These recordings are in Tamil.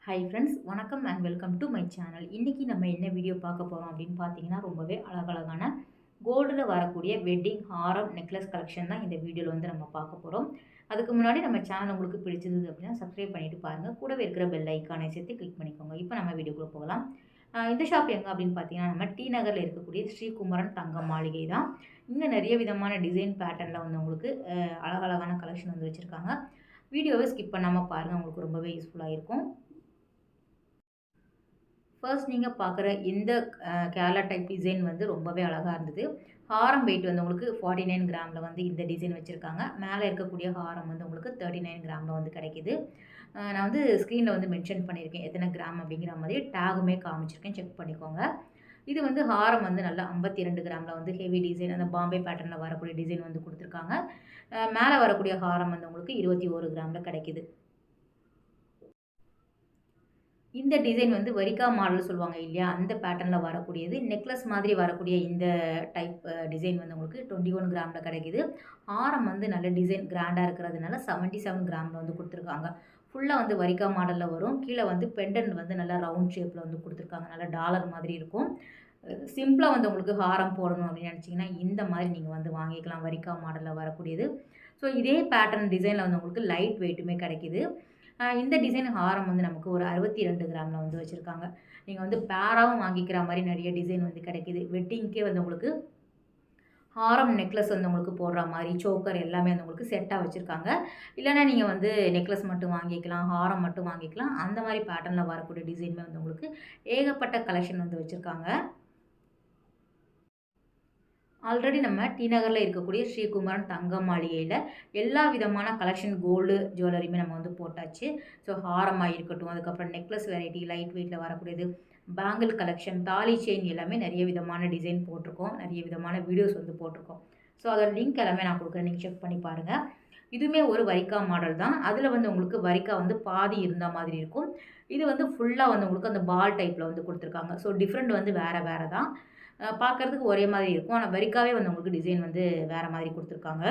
ஹாய் ஃப்ரெண்ட்ஸ், வணக்கம் and welcome to my channel. இன்றைக்கி நம்ம என்ன வீடியோ பார்க்க போகிறோம் அப்படின்னு பார்த்தீங்கன்னா, ரொம்பவே அழகழகான கோல்டில் வரக்கூடிய வெட்டிங் ஹாரம் நெக்லஸ் கலெக்ஷன் தான் இந்த வீடியோவில் வந்து நம்ம பார்க்க போகிறோம். அதுக்கு முன்னாடி நம்ம சேனல் உங்களுக்கு பிடிச்சது அப்படின்னா சப்ஸ்கிரைப் பண்ணிட்டு பாருங்கள். கூடவே இருக்கிற பெல் ஐக்கானை சேர்த்து கிளிக் பண்ணிக்கோங்க. இப்போ நம்ம வீடியோக்குள்ளே போகலாம். இந்த ஷாப் எங்கே அப்படின்னு பார்த்தீங்கன்னா, நம்ம டி நகரில் இருக்கக்கூடிய ஸ்ரீகுமரன் தங்க மாளிகை தான். இங்கே நிறைய விதமான டிசைன் பேட்டர்னில் வந்து உங்களுக்கு அழகழகான கலெக்ஷன் வந்து வச்சுருக்காங்க. வீடியோவை ஸ்கிப் பண்ணாமல் பாருங்கள், உங்களுக்கு ரொம்பவே யூஸ்ஃபுல்லாக இருக்கும். ஃபர்ஸ்ட் நீங்கள் பார்க்குற இந்த கேரளா டைப் டிசைன் வந்து ரொம்பவே அழகாக இருந்தது. ஹாரம் வெயிட் வந்து உங்களுக்கு 49 கிராமில் வந்து இந்த டிசைன் வச்சுருக்காங்க. மேலே இருக்கக்கூடிய ஹாரம் வந்து உங்களுக்கு 39 கிராமில் வந்து கிடைக்கிது. நான் வந்து ஸ்க்ரீனில் வந்து மென்ஷன் பண்ணியிருக்கேன் எத்தனை கிராம் அப்படிங்கிற மாதிரி டேகுமே காமிச்சிருக்கேன், செக் பண்ணிக்கோங்க. இது வந்து ஹாரம் வந்து நல்லா 52 கிராமில் வந்து ஹெவி டிசைன், அந்த பாம்பே பேட்டர்னில் வரக்கூடிய டிசைன் வந்து கொடுத்துருக்காங்க. மேலே வரக்கூடிய ஹாரம் வந்து உங்களுக்கு 21 கிராமில் கிடைக்கிது. இந்த டிசைன் வந்து வரிக்கா மாடல் சொல்லுவாங்க இல்லையா, அந்த பேட்டர்னில் வரக்கூடியது. நெக்லஸ் மாதிரி வரக்கூடிய இந்த டைப் டிசைன் வந்து உங்களுக்கு 21 கிராமில் கிடைக்கிது. ஆரம் வந்து நல்ல டிசைன் கிராண்டாக இருக்கிறதுனால 77 கிராமில் வந்து கொடுத்துருக்காங்க. ஃபுல்லாக வந்து வரிக்கா மாடலில் வரும். கீழே வந்து பெண்டன்ட் வந்து நல்லா ரவுண்ட் ஷேப்பில் வந்து கொடுத்துருக்காங்க. நல்லா டாலர் மாதிரி இருக்கும். சிம்பிளாக வந்து உங்களுக்கு ஹாரம் போடணும் அப்படின்னு நினச்சிங்கன்னா இந்த மாதிரி நீங்கள் வந்து வாங்கிக்கலாம். வரிக்கா மாடலில் வரக்கூடியது. ஸோ இதே பேட்டர்ன் டிசைனில் வந்து உங்களுக்கு லைட் வெயிட்டுமே கிடைக்கிது. இந்த டிசைன் ஹாரம் வந்து நமக்கு ஒரு 62 கிராமில் வந்து வச்சுருக்காங்க. நீங்கள் வந்து பேராவும் வாங்கிக்கிற மாதிரி நிறைய டிசைன் வந்து கிடைக்கிது. வெட்டிங்க்கே வந்து உங்களுக்கு ஹாரம் நெக்லஸ் வந்து உங்களுக்கு போடுற மாதிரி சோக்கர் எல்லாமே வந்து உங்களுக்கு செட்டாக வச்சுருக்காங்க. இல்லைனா நீங்கள் வந்து நெக்லஸ் மட்டும் வாங்கிக்கலாம், ஹாரம் மட்டும் வாங்கிக்கலாம். அந்த மாதிரி பேட்டர்னில் வரக்கூடிய டிசைனுமே வந்து உங்களுக்கு ஏகப்பட்ட கலெக்ஷன் வந்து வச்சுருக்காங்க. ஆல்ரெடி நம்ம டி நகரில் இருக்கக்கூடிய ஸ்ரீகுமரன் தங்க மாளிகையில் எல்லா விதமான கலெக்ஷன் கோல்டு ஜுவல்லரியுமே நம்ம வந்து போட்டாச்சு. ஸோ ஹாரமாக இருக்கட்டும், அதுக்கப்புறம் நெக்லஸ் வெரைட்டி லைட் வெயிட்டில் வரக்கூடியது, பேங்கிள் கலெக்ஷன், தாலி செயின் எல்லாமே நிறைய விதமான டிசைன் போட்டிருக்கோம். நிறைய விதமான வீடியோஸ் வந்து போட்டிருக்கோம். ஸோ அதோட லிங்க் எல்லாமே நான் கொடுக்குறேன், நீங்கள் செக் பண்ணி பாருங்கள். இதுவுமே ஒரு வரிக்கா மாடல் தான். அதில் வந்து உங்களுக்கு வரிக்கா வந்து பாதி இருந்த மாதிரி இருக்கும். இது வந்து ஃபுல்லாக வந்து உங்களுக்கு அந்த பால் டைப்பில் வந்து கொடுத்துருக்காங்க. ஸோ டிஃப்ரெண்ட் வந்து வேறு வேறு தான். பார்க்குறதுக்கு ஒரே மாதிரி இருக்கும். ஆனால் வரிக்காவே வந்து உங்களுக்கு டிசைன் வந்து வேறு மாதிரி கொடுத்துருக்காங்க.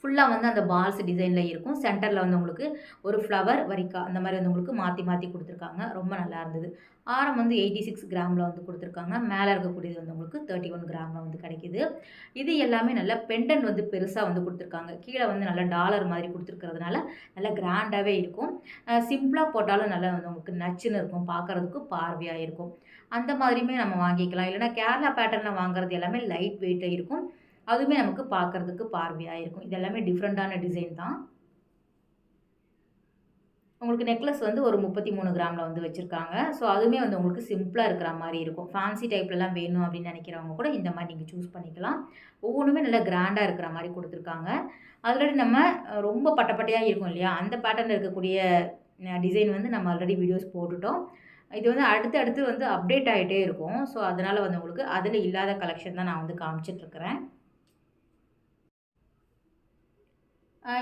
ஃபுல்லாக வந்து அந்த பால்ஸ் டிசைனில் இருக்கும். சென்டரில் வந்து உங்களுக்கு ஒரு ஃப்ளவர் வரிக்கா அந்த மாதிரி வந்து உங்களுக்கு மாற்றி மாற்றி கொடுத்துருக்காங்க. ரொம்ப நல்லா இருந்தது. ஆரம் வந்து 86 கிராமில் வந்து கொடுத்துருக்காங்க. மேலே இருக்கக்கூடியது வந்து உங்களுக்கு 31 கிராமில் வந்து கிடைக்கிது. இது எல்லாமே நல்ல பெண்டன் வந்து பெருசாக வந்து கொடுத்துருக்காங்க. கீழே வந்து நல்ல டாலர் மாதிரி கொடுத்துருக்கிறதுனால நல்லா கிராண்டாகவே இருக்கும். சிம்பிளாக போட்டாலும் நல்லா வந்து உங்களுக்கு நச்சுன்னு இருக்கும், பார்க்குறதுக்கு பார்வையாக இருக்கும். அந்த மாதிரியுமே நம்ம வாங்கிக்கலாம். இல்லைனா கேரளா பேட்டர்னில் வாங்குறது எல்லாமே லைட் வெயிட்டாக இருக்கும். அதுவுமே நமக்கு பார்க்குறதுக்கு பார்வையாக இருக்கும். இது எல்லாமே டிஃப்ரெண்ட்டான டிசைன் தான். உங்களுக்கு நெக்லஸ் வந்து ஒரு 33 கிராமில் வந்து வச்சுருக்காங்க. ஸோ அதுவுமே வந்து உங்களுக்கு சிம்பிளாக இருக்கிற மாதிரி இருக்கும். ஃபேன்சி டைப்லலாம் வேணும் அப்படின்னு நினைக்கிறவங்க கூட இந்த மாதிரி நீங்கள் சூஸ் பண்ணிக்கலாம். ஒவ்வொன்றுமே நல்லா கிராண்டாக இருக்கிற மாதிரி கொடுத்துருக்காங்க. ஆல்ரெடி நம்ம ரொம்ப பட்டப்பட்டையாக இருக்கும் இல்லையா, அந்த பேட்டர்னில் இருக்கக்கூடிய டிசைன் வந்து நம்ம ஆல்ரெடி வீடியோஸ் போட்டுட்டோம். இது வந்து அடுத்து வந்து அப்டேட் ஆகிட்டே இருக்கும். ஸோ அதனால் வந்து உங்களுக்கு அதில் இல்லாத கலெக்ஷன் தான் நான் வந்து காமிச்சிட்ருக்கிறேன்.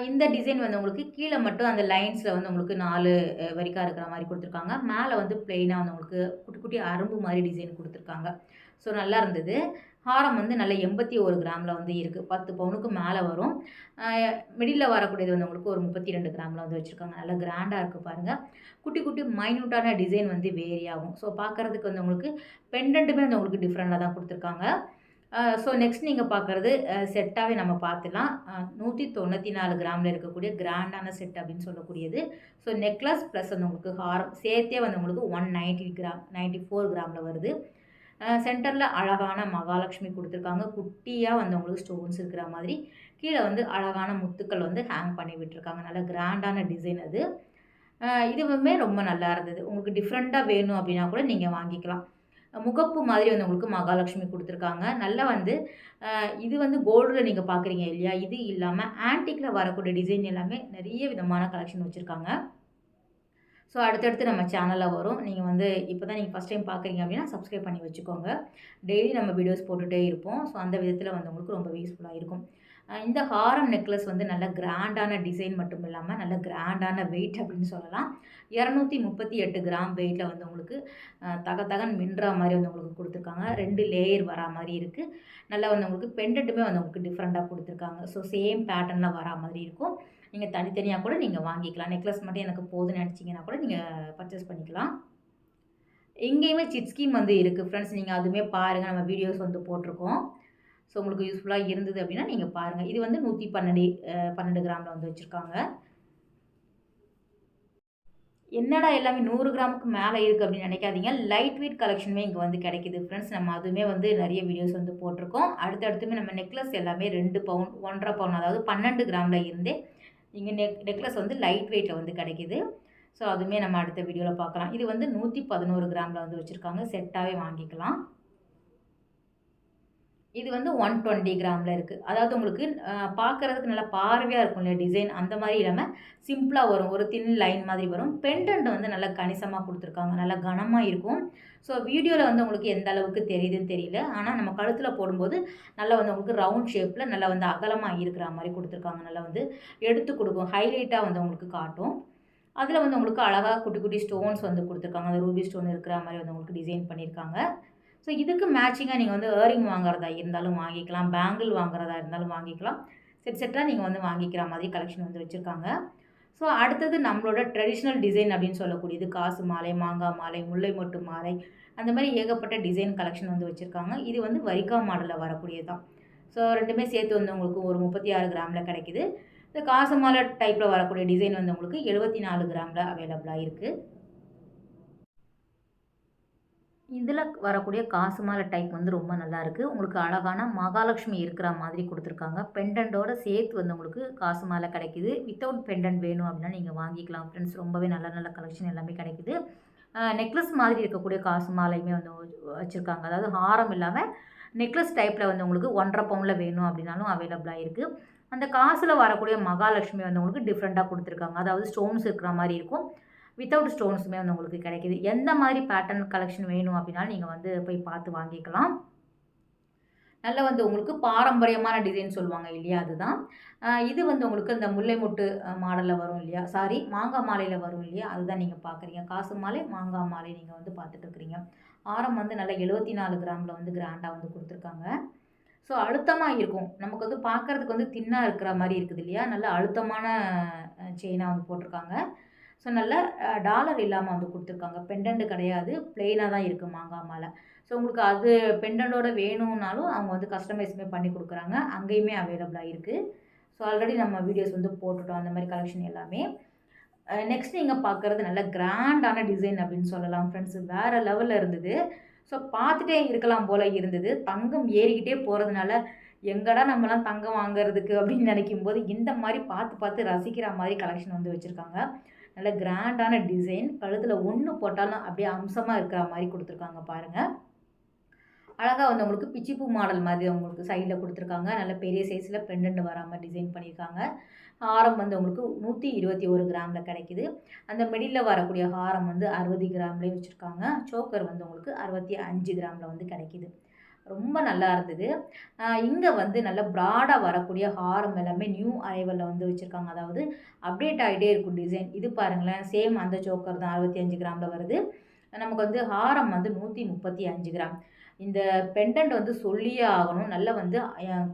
இந்த டிசைன் வந்து உங்களுக்கு கீழே மட்டும் அந்த லைன்ஸில் வந்து உங்களுக்கு 4 வரிக்கா இருக்கிற மாதிரி கொடுத்துருக்காங்க. மேலே வந்து பிளெயினாக வந்து உங்களுக்கு குட்டி குட்டி அரும்பு மாதிரி டிசைன் கொடுத்துருக்காங்க. ஸோ நல்லா இருந்தது. ஹாரம் வந்து நல்ல 81 கிராமில் வந்து இருக்குது. 10 பவுனுக்கு மேலே வரும். மிடில் வரக்கூடியது வந்து உங்களுக்கு ஒரு 32 கிராமில் வந்து வச்சுருக்காங்க. நல்லா கிராண்டாக இருக்குது பாருங்கள். குட்டி குட்டி மைன்யூட்டான டிசைன் வந்து வேரி ஆகும். ஸோ பார்க்குறதுக்கு வந்து உங்களுக்கு பெண்டன்ட்டுமே வந்து உங்களுக்கு டிஃப்ரெண்ட்டாக தான் கொடுத்துருக்காங்க. ஸோ நெக்ஸ்ட் நீங்கள் பார்க்குறது செட்டாகவே நம்ம பார்த்துலாம். 194 கிராமில் இருக்கக்கூடிய கிராண்டான செட் அப்படின்னு சொல்லக்கூடியது. ஸோ நெக்லஸ் ப்ளஸ் வந்து உங்களுக்கு ஹாரம் சேர்த்தே வந்து உங்களுக்கு 190 கிராம் 94 கிராமில் வருது. சென்டரில் அழகான மகாலட்சுமி கொடுத்துருக்காங்க. குட்டியாக வந்து உங்களுக்கு ஸ்டோன்ஸ் இருக்கிற மாதிரி. கீழே வந்து அழகான முத்துக்கள் வந்து ஹேங் பண்ணி விட்டுருக்காங்க. நல்ல கிராண்டான டிசைன் அது. இதுவுமே ரொம்ப நல்லா இருந்தது. உங்களுக்கு டிஃப்ரெண்ட்டாக வேணும் அப்படின்னா கூட நீங்கள் வாங்கிக்கலாம். முகப்பு மாதிரி வந்து உங்களுக்கு மகாலட்சுமி கொடுத்துருக்காங்க. நல்லா வந்து இது வந்து கோல்டில் நீங்கள் பார்க்குறீங்க இல்லையா, இது இல்லாமல் ஆன்டிக்கில் வரக்கூடிய டிசைன் எல்லாமே நிறைய விதமான கலெக்ஷன் வச்சுருக்காங்க. ஸோ அடுத்தடுத்து நம்ம சேனலில் வரும். நீங்கள் வந்து இப்போ தான் நீங்கள் ஃபஸ்ட் டைம் பார்க்குறீங்க அப்படின்னா சப்ஸ்கிரைப் பண்ணி வச்சுக்கோங்க. டெய்லி நம்ம வீடியோஸ் போட்டுகிட்டே இருப்போம். ஸோ அந்த விதத்தில் வந்து உங்களுக்கு ரொம்ப யூஸ்ஃபுல்லாக இருக்கும். இந்த ஹாரம் நெக்லஸ் வந்து நல்ல கிராண்டான டிசைன் மட்டும் இல்லாமல் நல்ல கிராண்டான வெயிட் அப்படின்னு சொல்லலாம். 238 கிராம் வெயிட்டில் வந்து உங்களுக்கு தகன் மின்னுற மாதிரி வந்து உங்களுக்கு கொடுத்துருக்காங்க. 2 லேயர் வரா மாதிரி இருக்குது. நல்லா வந்து உங்களுக்கு பெண்டட்டுமே வந்து உங்களுக்கு டிஃப்ரெண்ட்டாக கொடுத்துருக்காங்க. ஸோ சேம் பேட்டர்னில் வரா மாதிரி இருக்கும். நீங்கள் தனித்தனியாக கூட நீங்கள் வாங்கிக்கலாம். நெக்லஸ் மட்டும் எனக்கு போதும்னு நினச்சிங்கன்னா கூட நீங்கள் பர்ச்சேஸ் பண்ணிக்கலாம். எங்கேயுமே சிட் ஸ்கீம் வந்து இருக்குது ஃப்ரெண்ட்ஸ். நீங்கள் அதுவுமே பாருங்கள். நம்ம வீடியோஸ் வந்து போட்டிருக்கோம். ஸோ உங்களுக்கு யூஸ்ஃபுல்லாக இருந்தது அப்படின்னா நீங்கள் பாருங்கள். இது வந்து 112 கிராமில் வந்து வச்சுருக்காங்க. என்னடா எல்லாமே 100 கிராமுக்கு மேலே இருக்குது அப்படின்னு நினைக்காதீங்க. லைட் வெயிட் கலெக்ஷனுமே இங்கே வந்து கிடைக்குது ஃப்ரெண்ட்ஸ். நம்ம அதுவுமே வந்து நிறைய வீடியோஸ் வந்து போட்டிருக்கோம். அடுத்தடுத்துமே நம்ம நெக்லஸ் எல்லாமே 2 பவுன் 1.5 பவுன் அதாவது 12 கிராமில் இருந்தே இங்கே நெக்லஸ் வந்து லைட் வெயிட்டில் வந்து கிடைக்குது. ஸோ அதுவுமே நம்ம அடுத்த வீடியோவில் பார்க்கலாம். இது வந்து 111 கிராமில் வந்து வச்சுருக்காங்க. செட்டாகவே வாங்கிக்கலாம். இது வந்து 120 கிராமில் இருக்குது. அதாவது உங்களுக்கு பார்க்குறதுக்கு நல்லா பார்வையாக இருக்கும் இல்லையா டிசைன், அந்த மாதிரி இல்லாமல் சிம்பிளாக வரும். ஒரு தின் லைன் மாதிரி வரும். பெண்டன்ட் வந்து நல்லா கணிசமாக கொடுத்துருக்காங்க. நல்லா கனமாக இருக்கும். ஸோ வீடியோவில் வந்து உங்களுக்கு எந்த அளவுக்கு தெரியுதுன்னு தெரியல. ஆனால் நம்ம கழுத்தில் போடும்போது நல்லா வந்து உங்களுக்கு ரவுண்ட் ஷேப்பில் நல்லா வந்து அகலமாக இருக்கிற மாதிரி கொடுத்துருக்காங்க. நல்லா வந்து எடுத்து கொடுக்கும். ஹைலைட்டாக வந்து உங்களுக்கு காட்டும். அதில் வந்து உங்களுக்கு அழகாக குட்டி குட்டி ஸ்டோன்ஸ் வந்து கொடுத்துருக்காங்க. அந்த ரூபி ஸ்டோன் இருக்கிற மாதிரி வந்து உங்களுக்கு டிசைன் பண்ணியிருக்காங்க. ஸோ இதுக்கு மேட்சிங்காக நீங்கள் வந்து இயரிங் வாங்குறதா இருந்தாலும் வாங்கிக்கலாம். பேங்கிள் வாங்குறதா இருந்தாலும் வாங்கிக்கலாம். செட்டாக நீங்கள் வந்து வாங்கிக்கிற மாதிரி கலெக்ஷன் வந்து வச்சுருக்காங்க. ஸோ அடுத்தது நம்மளோட ட்ரெடிஷ்னல் டிசைன் அப்படின்னு சொல்லக்கூடியது காசு மாலை, மாங்காய் மாலை, முல்லை மொட்டு மாலை, அந்த மாதிரி ஏகப்பட்ட டிசைன் கலெக்ஷன் வந்து வச்சுருக்காங்க. இது வந்து வரிக்கா மாடலில் வரக்கூடியது தான். ஸோ ரெண்டுமே சேர்த்து வந்து உங்களுக்கு ஒரு 36 கிராமில் கிடைக்குது. இந்த காசு மாலை டைப்பில் வரக்கூடிய டிசைன் வந்து உங்களுக்கு 74 கிராமில் அவைலபிளாக இருக்குது. இதில் வரக்கூடிய காசு மாலை டைப் வந்து ரொம்ப நல்லாயிருக்கு. உங்களுக்கு அழகான மகாலட்சுமி இருக்கிற மாதிரி கொடுத்துருக்காங்க. பெண்டன்ட்டோட சேர்த்து வந்து உங்களுக்கு காசு மாலை கிடைக்குது. வித்தவுட் பெண்டன்ட் வேணும் அப்படின்னா நீங்கள் வாங்கிக்கலாம் ஃப்ரெண்ட்ஸ். ரொம்பவே நல்ல நல்ல கலெக்ஷன் எல்லாமே கிடைக்குது. நெக்லஸ் மாதிரி இருக்கக்கூடிய காசு மாலையுமே வந்து வச்சுருக்காங்க. அதாவது ஹாரம் இல்லாமல் நெக்லஸ் டைப்பில் வந்து உங்களுக்கு 1.5 பவுனில் வேணும் அப்படின்னாலும் அவைலபிளாக இருக்குது. அந்த காசில் வரக்கூடிய மகாலட்சுமி வந்து உங்களுக்கு டிஃப்ரெண்ட்டாக கொடுத்துருக்காங்க. அதாவது ஸ்டோன்ஸ் இருக்கிற மாதிரி இருக்கும். வித்தவுட் ஸ்டோன்ஸுமே வந்து உங்களுக்கு கிடைக்குது. எந்த மாதிரி பேட்டர்ன் கலெக்ஷன் வேணும் அப்படின்னாலும் நீங்கள் வந்து போய் பார்த்து வாங்கிக்கலாம். நல்லா வந்து உங்களுக்கு பாரம்பரியமான டிசைன் சொல்லுவாங்க இல்லையா, அதுதான். இது வந்து உங்களுக்கு இந்த முல்லை மொட்டு மாடலில் வரும் இல்லையா, சாரி மாங்காய் மாலையில் வரும் இல்லையா, அதுதான் நீங்கள் பார்க்குறீங்க. காசு மாலை, மாங்காய் மாலை நீங்கள் வந்து பார்த்துட்டு இருக்கிறீங்க. ஆரம் வந்து நல்லா 74 கிராமில் வந்து கிராண்டாக வந்து கொடுத்துருக்காங்க. ஸோ அழுத்தமாக இருக்கும். நமக்கு வந்து பார்க்குறதுக்கு வந்து தின்னாக இருக்கிற மாதிரி இருக்குது இல்லையா, நல்ல அழுத்தமான செயினாக வந்து போட்டிருக்காங்க. ஸோ நல்ல டாலர் இல்லாமல் வந்து கொடுத்துருக்காங்க. பெண்டன்ட் கிடையாது, பிளெயினாக தான் இருக்குது மாங்காய் மாலை. ஸோ உங்களுக்கு அது பெண்டன்ட்டோட வேணும்னாலும் அவங்க வந்து கஸ்டமைஸுமே பண்ணி கொடுக்குறாங்க. அங்கேயுமே அவைலபிளாக இருக்குது. ஸோ ஆல்ரெடி நம்ம வீடியோஸ் வந்து போட்டுட்டோம் அந்த மாதிரி கலெக்ஷன் எல்லாமே. நெக்ஸ்ட் நீங்கள் பார்க்குறது நல்ல கிராண்டான டிசைன் அப்படின்னு சொல்லலாம் ஃப்ரெண்ட்ஸ். வேறு லெவலில் இருந்தது. ஸோ பார்த்துட்டே இருக்கலாம் போல் இருந்தது. தங்கம் ஏறிக்கிட்டே போகிறதுனால எங்கடா நம்மலாம் தங்கம் வாங்குறதுக்கு அப்படின்னு நினைக்கும்போது இந்த மாதிரி பார்த்து பார்த்து ரசிக்கிற மாதிரி கலெக்ஷன் வந்து வச்சுருக்காங்க. நல்ல கிராண்டான டிசைன். கழுத்தில் ஒன்று போட்டாலும் அப்படியே அம்சமாக இருக்கிற மாதிரி கொடுத்துருக்காங்க பாருங்கள். அழகாக வந்து உங்களுக்கு பிச்சிப்பூ மாடல் மாதிரி உங்களுக்கு சைடில் கொடுத்துருக்காங்க. நல்ல பெரிய சைஸில் பெண்டன்ட் வராமல் டிசைன் பண்ணியிருக்காங்க. ஹாரம் வந்து உங்களுக்கு 121 கிராமில் கிடைக்குது. அந்த மிடில் வரக்கூடிய ஹாரம் வந்து 60 கிராம்லேயே வச்சுருக்காங்க. சோக்கர் வந்து உங்களுக்கு 65 கிராமில் வந்து கிடைக்குது. ரொம்ப நல்லா இருந்தது. இங்கே வந்து நல்ல ப்ராடாக வரக்கூடிய ஹாரம் எல்லாமே நியூ அரைவலில் வந்து வச்சுருக்காங்க. அதாவது அப்டேட் ஆகிட்டே இருக்கும் டிசைன். இது பாருங்களேன், சேம் அந்த சோக்கர் தான் 65 கிராமில் வருது. நமக்கு வந்து ஹாரம் வந்து 135 கிராம். இந்த பெண்டன்ட் வந்து சொல்லியே ஆகணும். நல்லா வந்து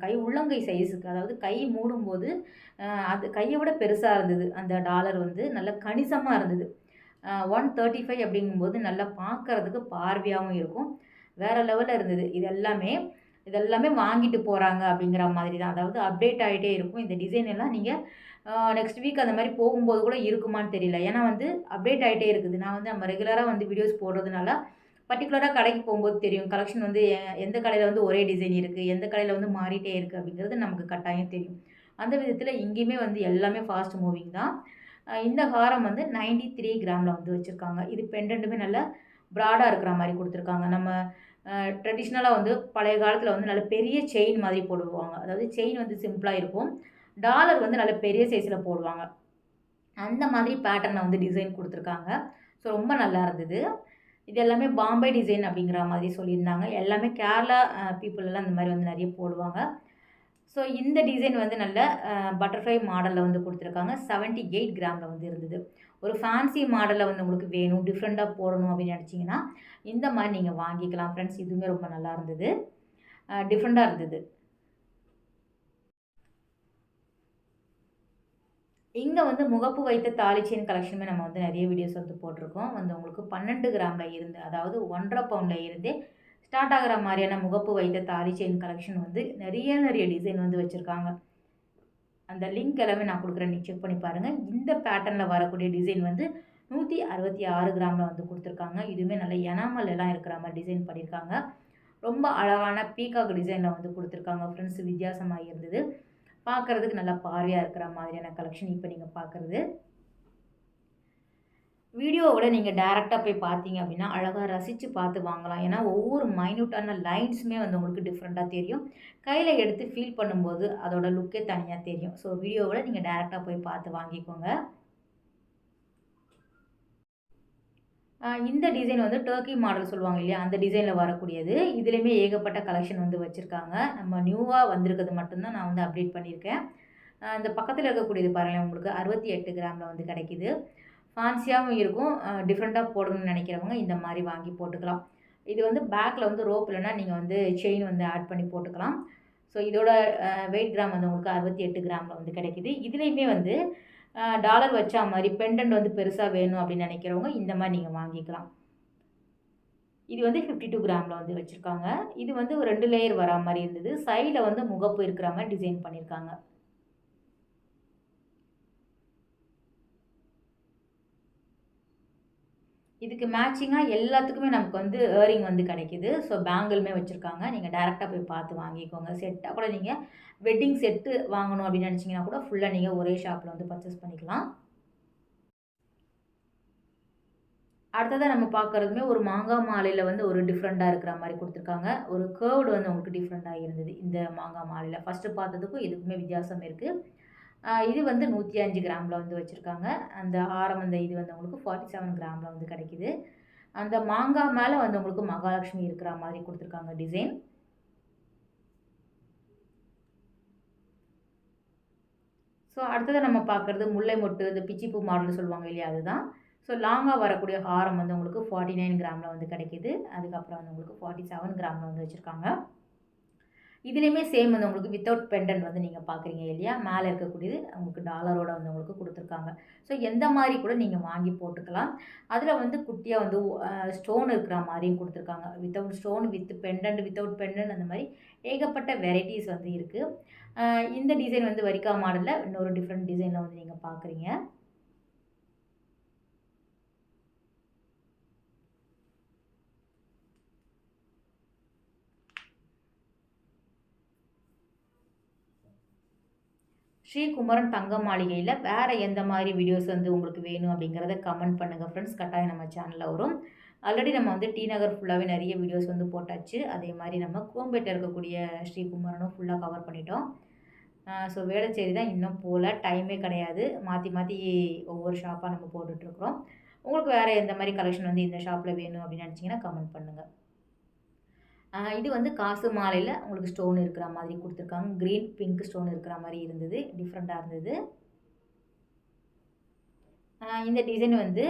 கை உள்ளங்கை சைஸுக்கு, அதாவது கை மூடும்போது அது கையை விட பெருசாக இருந்தது. அந்த டாலர் வந்து நல்ல கணிசமாக இருந்தது. 135 அப்படிங்கும்போது நல்லா பார்க்குறதுக்கு பார்வையாகவும் இருக்கும். வேறு லெவலில் இருந்தது. இதெல்லாமே வாங்கிட்டு போகிறாங்க அப்படிங்கிற மாதிரி தான். அதாவது அப்டேட் ஆகிட்டே இருக்கும். இந்த டிசைன் எல்லாம் நீங்கள் நெக்ஸ்ட் வீக் அந்த மாதிரி போகும்போது கூட இருக்குமான்னு தெரியல. ஏன்னா வந்து அப்டேட் ஆகிட்டே இருக்குது. நான் வந்து நம்ம ரெகுலராக வந்து வீடியோஸ் போடுறதுனால பர்டிகுலராக கடைக்கு போகும்போது தெரியும். கலெக்ஷன் வந்து எந்த கடையில் வந்து ஒரே டிசைன் இருக்குது, எந்த கடையில் வந்து மாறிட்டே இருக்குது அப்படிங்கிறது நமக்கு கட்டாயம் தெரியும். அந்த விதத்தில் இங்கேயுமே வந்து எல்லாமே ஃபாஸ்ட் மூவிங் தான். இந்த ஹாரம் வந்து 93 கிராமில் வந்து வச்சுருக்காங்க. இது பெண்டன்ட்டுமே நல்ல ப்ராடாக இருக்கிற மாதிரி கொடுத்துருக்காங்க. நம்ம ட்ரெடிஷ்னலாக வந்து பழைய காலத்தில் வந்து நல்ல பெரிய செயின் மாதிரி போடுவாங்க. அதாவது செயின் வந்து சிம்பிளாக இருக்கும். டாலர் வந்து நல்ல பெரிய சைஸில் போடுவாங்க. அந்த மாதிரி பேட்டர்னை வந்து டிசைன் கொடுத்துருக்காங்க. ஸோ ரொம்ப நல்லா இருந்தது. இது எல்லாமே பாம்பே டிசைன் அப்படிங்கிற மாதிரி சொல்லியிருந்தாங்க. எல்லாமே கேரளா பீப்புளெல்லாம் இந்த மாதிரி வந்து நிறைய போடுவாங்க. ஸோ இந்த டிசைன் வந்து நல்ல பட்டர்ஃப்ளை மாடலில் வந்து கொடுத்துருக்காங்க. 78 கிராமில் வந்து இருந்தது. ஒரு ஃபேன்சி மாடலில் வந்து உங்களுக்கு வேணும், டிஃப்ரெண்ட்டாக போடணும் அப்படின்னு நினச்சிங்கன்னா இந்த மாதிரி நீங்கள் வாங்கிக்கலாம் ஃப்ரெண்ட்ஸ். இதுவுமே ரொம்ப நல்லா இருந்தது, டிஃப்ரெண்ட்டாக இருந்தது. இங்கே வந்து முகப்பு வைத்த தாலி செயின் கலெக்ஷனுமே நம்ம வந்து நிறைய வீடியோஸ் வந்து போட்டிருக்கோம். வந்து உங்களுக்கு 12 கிராமில் இருந்து, அதாவது 1.5 பவுண்டில் இருந்தே ஸ்டார்ட் ஆகிற மாதிரியான முகப்பு வைத்த தாலி செயின் கலெக்ஷன் வந்து நிறைய டிசைன் வந்து வச்சுருக்காங்க. அந்த லிங்க் எல்லாமே நான் கொடுக்குறேன், நீங்கள் செக் பண்ணி பாருங்கள். இந்த பேட்டர்னில் வரக்கூடிய டிசைன் வந்து 166 கிராமில் வந்து கொடுத்துருக்காங்க. இதுவுமே நல்ல எனாமல் எல்லாம் இருக்கிற மாதிரி டிசைன் பண்ணியிருக்காங்க. ரொம்ப அழகான பீகாக் டிசைனில் வந்து கொடுத்துருக்காங்க ஃப்ரெண்ட்ஸ். வித்தியாசமாக இருந்தது, பார்க்குறதுக்கு நல்லா பார்வையாக இருக்கிற மாதிரியான கலெக்ஷன் இப்போ நீங்கள் பார்க்குறது. வீடியோவோட நீங்கள் டேரெக்டாக போய் பார்த்தீங்க அப்படின்னா அழகாக ரசித்து பார்த்து வாங்கலாம். ஏன்னா ஒவ்வொரு மைன்யூட்டான லைன்ஸுமே வந்து உங்களுக்கு டிஃப்ரெண்ட்டாக தெரியும். கையில் எடுத்து ஃபீல் பண்ணும்போது அதோட லுக்கே தனியாக தெரியும். ஸோ வீடியோவோட நீங்கள் டேரெக்டாக போய் பார்த்து வாங்கிக்கோங்க. இந்த டிசைன் வந்து டர்க்கி மாடல் சொல்லுவாங்க இல்லையா, அந்த டிசைனில் வரக்கூடியது. இதுலேயுமே ஏகப்பட்ட கலெக்ஷன் வந்து வச்சுருக்காங்க. நம்ம நியூவாக வந்திருக்கிறது மட்டும்தான் நான் வந்து அப்டேட் பண்ணியிருக்கேன். இந்த பக்கத்தில் இருக்கக்கூடியது பாருங்களேன், உங்களுக்கு 68 கிராமில் வந்து கிடைக்கிது. ஃபேன்சியாகவும் இருக்கும். டிஃப்ரெண்ட்டாக போடணும்னு நினைக்கிறவங்க இந்த மாதிரி வாங்கி போட்டுக்கலாம். இது வந்து பேக்கில் வந்து ரோப் இல்லைன்னா நீங்கள் வந்து செயின் வந்து ஆட் பண்ணி போட்டுக்கலாம். ஸோ இதோட வெயிட் கிராம் வந்து உங்களுக்கு 68 கிராமில் வந்து கிடைக்கிது. இதுலேயுமே வந்து டாலர் வச்சா மாதிரி பெண்டன்ட் வந்து பெருசாக வேணும் அப்படின்னு நினைக்கிறவங்க இந்த மாதிரி நீங்கள் வாங்கிக்கலாம். இது வந்து 52 கிராமில் வந்து வச்சுருக்காங்க. இது வந்து ஒரு 2 லேயர் வரா மாதிரி இருந்தது. சைடில் வந்து முகப்பு இருக்கிற மாதிரி டிசைன் பண்ணியிருக்காங்க. இதுக்கு மேட்சிங்காக எல்லாத்துக்குமே நமக்கு வந்து இயரிங் வந்து கிடைக்கிது. ஸோ பேங்கிளுமே வச்சுருக்காங்க. நீங்கள் டேரெக்டாக போய் பார்த்து வாங்கிக்கோங்க. செட்டாக கூட நீங்கள் வெட்டிங் செட்டு வாங்கணும் அப்படின்னு நினச்சிங்கன்னா கூட ஃபுல்லாக நீங்கள் ஒரே ஷாப்பில் வந்து பர்ச்சேஸ் பண்ணிக்கலாம். அடுத்ததாக நம்ம பார்க்குறதுமே ஒரு மாங்காய் மாலையில் வந்து ஒரு டிஃப்ரெண்ட்டாக இருக்கிற மாதிரி கொடுத்துருக்காங்க. ஒரு கேர்வ்டு வந்து உங்களுக்கு டிஃப்ரெண்ட்டாக இருந்தது இந்த மாங்காய் மாலையில். ஃபஸ்ட்டு பார்த்ததுக்கும் இதுக்குமே வித்தியாசம் இருக்குது. இது வந்து 105 கிராமில் வந்து வச்சுருக்காங்க. அந்த ஆரம் அந்த இது வந்து உங்களுக்கு 47 கிராமில் வந்து கிடைக்கிது. அந்த மாங்காய் மேலே வந்து உங்களுக்கு மகாலட்சுமி இருக்கிற மாதிரி கொடுத்துருக்காங்க டிசைன். ஸோ அடுத்தது நம்ம பார்க்குறது முல்லை மொட்டு, இந்த பிச்சிப்பூ மாடல் சொல்லுவாங்க இல்லையா, அதுதான். ஸோ லாங்காக வரக்கூடிய ஹாரம் வந்து உங்களுக்கு 49 கிராமில் வந்து கிடைக்கிது. அதுக்கப்புறம் வந்து உங்களுக்கு 47 கிராமில் வந்து வச்சுருக்காங்க. இதுலேயுமே சேம் வந்து உங்களுக்கு வித்தவுட் பெண்டன்ட் வந்து நீங்கள் பார்க்குறீங்க இல்லையா, மேலே இருக்கக்கூடியது உங்களுக்கு டாலரோட வந்து உங்களுக்கு கொடுத்துருக்காங்க. ஸோ எந்த மாதிரி கூட நீங்கள் வாங்கி போட்டுக்கலாம். அதில் வந்து குட்டியாக வந்து ஸ்டோன் இருக்கிற மாதிரியும் கொடுத்துருக்காங்க. Without stone, with pendant, without pendant, அந்த மாதிரி ஏகப்பட்ட வெரைட்டிஸ் வந்து இருக்குது. இந்த டிசைன் வந்து வரிக்கா மாடலில் இன்னொரு டிஃப்ரெண்ட் டிசைனில் வந்து நீங்கள் பார்க்குறீங்க. ஸ்ரீகுமரன் தங்க மாளிகையில் வேறு எந்த மாதிரி வீடியோஸ் வந்து உங்களுக்கு வேணும் அப்படிங்கிறத கமெண்ட் பண்ணுங்கள் ஃப்ரெண்ட்ஸ். கட்டாயம் நம்ம சேனலில் வரும். ஆல்ரெடி நம்ம வந்து டி நகர் ஃபுல்லாகவே நிறைய வீடியோஸ் வந்து போட்டாச்சு. அதே மாதிரி நம்ம குரோம்பேட்டில் இருக்கக்கூடிய ஸ்ரீகுமரனும் ஃபுல்லாக கவர் பண்ணிட்டோம். ஸோ வேளச்சேரி தான் இன்னும் போகல, டைமே கிடையாது. மாற்றி மாற்றி ஒவ்வொரு ஷாப்பாக நம்ம போட்டுட்ருக்குறோம். உங்களுக்கு வேறு எந்த மாதிரி கலெக்ஷன் வந்து இந்த ஷாப்பில் வேணும் அப்படின்னு நினச்சிங்கன்னா கமெண்ட் பண்ணுங்கள். இது வந்து காசு மாலையில் உங்களுக்கு ஸ்டோன் இருக்கிற மாதிரி கொடுத்துருக்காங்க. க்ரீன் பிங்க் ஸ்டோன் இருக்கிற மாதிரி இருந்தது, டிஃப்ரெண்ட்டாக இருந்தது. இந்த டிசைன் வந்து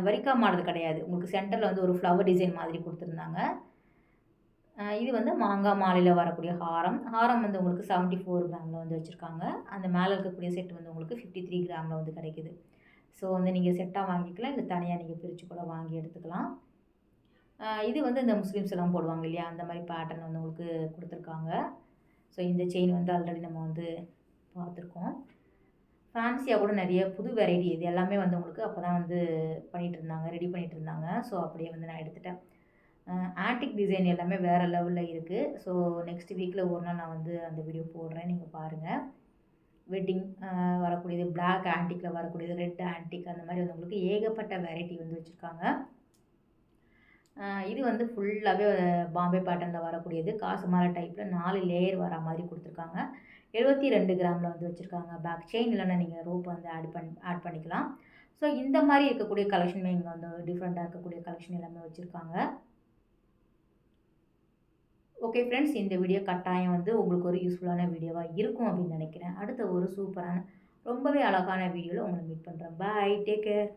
வரிக்கா மாடல் கிடையாது. உங்களுக்கு சென்டரில் வந்து ஒரு ஃப்ளவர் டிசைன் மாதிரி கொடுத்துருந்தாங்க. இது வந்து மாங்காய் மாலையில் வரக்கூடிய ஹாரம். ஹாரம் வந்து உங்களுக்கு 74 கிராமில் வந்து வச்சுருக்காங்க. அந்த மேலே இருக்கக்கூடிய செட் வந்து உங்களுக்கு 53 கிராமில் வந்து கிடைக்குது. ஸோ வந்து நீங்கள் செட்டாக வாங்கிக்கலாம், இல்லை தனியாக நீங்கள் பிரித்து கூட வாங்கி எடுத்துக்கலாம். இது வந்து இந்த முஸ்லீம்ஸ் எல்லாம் போடுவாங்க இல்லையா, அந்த மாதிரி பேட்டர்ன் வந்து உங்களுக்கு கொடுத்துருக்காங்க. ஸோ இந்த செயின் வந்து ஆல்ரெடி நம்ம வந்து பார்த்துருக்கோம். ஃபேன்சியாக கூட நிறைய புது வெரைட்டி இது எல்லாமே வந்து உங்களுக்கு அப்போ தான் வந்து ரெடி பண்ணிகிட்டு இருந்தாங்க. ஸோ அப்படியே வந்து நான் எடுத்துட்டேன். ஆன்டிக் டிசைன் எல்லாமே வேறு லெவலில் இருக்குது. ஸோ நெக்ஸ்ட் வீக்கில் ஒரு நாள் நான் வந்து அந்த வீடியோ போடுறேன், நீங்கள் பாருங்கள். வெட்டிங் வரக்கூடியது, பிளாக் ஆன்டிக்கில் வரக்கூடியது, ரெட் ஆன்டிக், அந்த மாதிரி வந்து உங்களுக்கு ஏகப்பட்ட வெரைட்டி வந்து வச்சுருக்காங்க. இது வந்து ஃபுல்லாகவே பாம்பே பேட்டர்னில் வரக்கூடியது. காசு மாலை டைப்பில் 4 லேயர் வர மாதிரி கொடுத்துருக்காங்க. 72 கிராமில் வந்து வச்சுருக்காங்க. பேக் செயின் இல்லைன்னா நீங்கள் ரோப் வந்து ஆட் பண்ணிக்கலாம். ஸோ இந்த மாதிரி இருக்கக்கூடிய கலெக்ஷனுமே இங்கே வந்து டிஃப்ரெண்ட்டாக இருக்கக்கூடிய கலெக்ஷன் எல்லாமே வச்சுருக்காங்க. ஓகே ஃப்ரெண்ட்ஸ், இந்த வீடியோ கட்டாயம் வந்து உங்களுக்கு ஒரு யூஸ்ஃபுல்லான வீடியோவாக இருக்கும் அப்படின்னு நினைக்கிறேன். அடுத்த ஒரு சூப்பரான ரொம்பவே அழகான வீடியோவில் உங்களை மீட் பண்ணுறேன். பாய், டேக் கேர்.